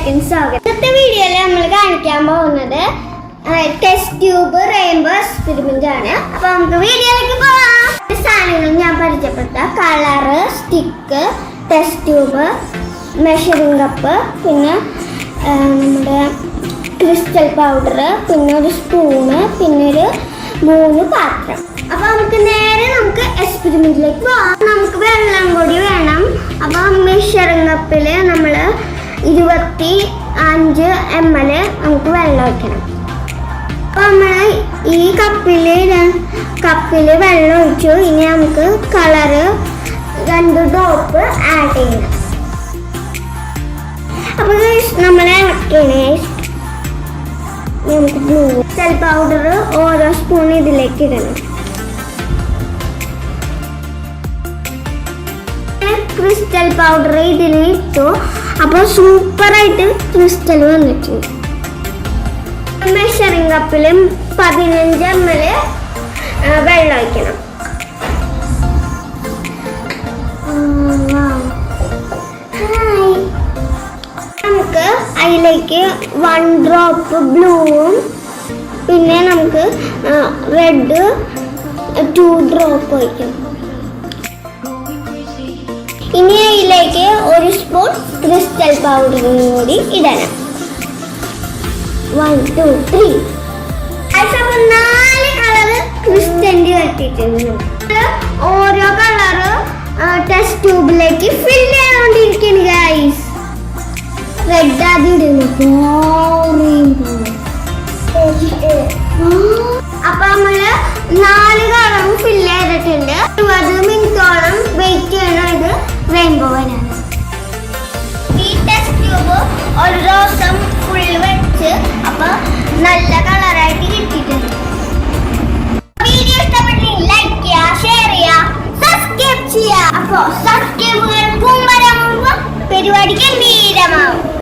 വീഡിയോയിലേക്ക് സ്വാഗതം. ഇന്നത്തെ വീഡിയോയിൽ നമ്മൾ കാണിക്കാൻ പോകുന്നത് ടെസ്റ്റ് ട്യൂബ് റെയിൻബോ എക്സ്പെരിമെന്റ് ആണ്. അപ്പൊ നമുക്ക് വീഡിയോയിലേക്ക് പോവാം. സാധനങ്ങൾ ഞാൻ പരിചയപ്പെടുത്താം. Colour, stick, test tube, measuring cup, പിന്നെ നമ്മുടെ ക്രിസ്റ്റൽ പൗഡർ, പിന്നെ ഒരു സ്പൂണ്, പിന്നെ ഒരു 3 പാത്രം. അപ്പൊ നമുക്ക് എക്സ്പെരിമെന്റിലേക്ക് പോവാം. നമുക്ക് വെള്ളം കൂടി വേണം. അപ്പൊ മെഷറിംഗ് കപ്പില് നമ്മൾ 25 ml നമുക്ക് വെള്ളം ഒഴിക്കണം. അപ്പൊ നമ്മള് ഈ കപ്പില് വെള്ളം ഒഴിച്ചു. ഇനി നമുക്ക് കളറ് 2 ഡ്രോപ്പ് ആഡ് ചെയ്യണം. അപ്പൊ നമ്മളെ ഇളക്കണേ. നമുക്ക് ബ്ലൂ ക്രിസ്റ്റൽ പൗഡർ ഓരോ സ്പൂൺ ഇതിലേക്ക് ഇടണം. ക്രിസ്റ്റൽ പൗഡർ ഇതിന് ഇട്ടു. അപ്പോൾ സൂപ്പറായിട്ട് ക്രിസ്റ്റൽ വന്നിട്ടുണ്ട്. മെഷറിംഗ് കപ്പിൽ 15 ml വെള്ളം ഒഴിക്കണം. നമുക്ക് അതിലേക്ക് 1 ഡ്രോപ്പ് ബ്ലൂവും പിന്നെ നമുക്ക് റെഡ് 2 ഡ്രോപ്പ് ഒഴിക്കണം. ഇനി അതിലേക്ക് 1 സ്പൂൺ ക്രിസ്റ്റൽ പൗഡറും കൂടി ഇടണം. 1 2 3 അപ്പോൾ 4 കളറ് ക്രിസ്റ്റലിൻ്റെ കെട്ടിയിട്ടുണ്ട്. ഓരോ കളറ് ടെസ്റ്റ് ട്യൂബിലേക്ക് ഫില്ല് ചെയ്തുകൊണ്ടിരിക്കുന്നു ഗൈസ്. റെഡ് ആദ്യം ഇടുന്നു. അപ്പൊ നമ്മള് 4 കളറും ഫില്ല് ചെയ്തിട്ടുണ്ട്. 20 മിനിറ്റോളം വെയിറ്റ് ചെയ്യണം ഇത് റെയിൻബോ വരാൻ. ഈ ടെസ്റ്റ് ട്യൂബ് ഒരു ദിവസം ഫുൾ വെച്ച് അപ്പൊ നല്ല കളറായിട്ട് കിട്ടിയിട്ടുണ്ട്. വീഡിയോ ഇഷ്ടപ്പെട്ടെങ്കിൽ ലൈക്ക് ചെയ്യുക, ഷെയർ ചെയ്യുക, സബ്സ്ക്രൈബ് ചെയ്യുക. അപ്പൊ സബ്സ്ക്രൈബുകൾ പരിപാടി ഗംഭീരമാവും.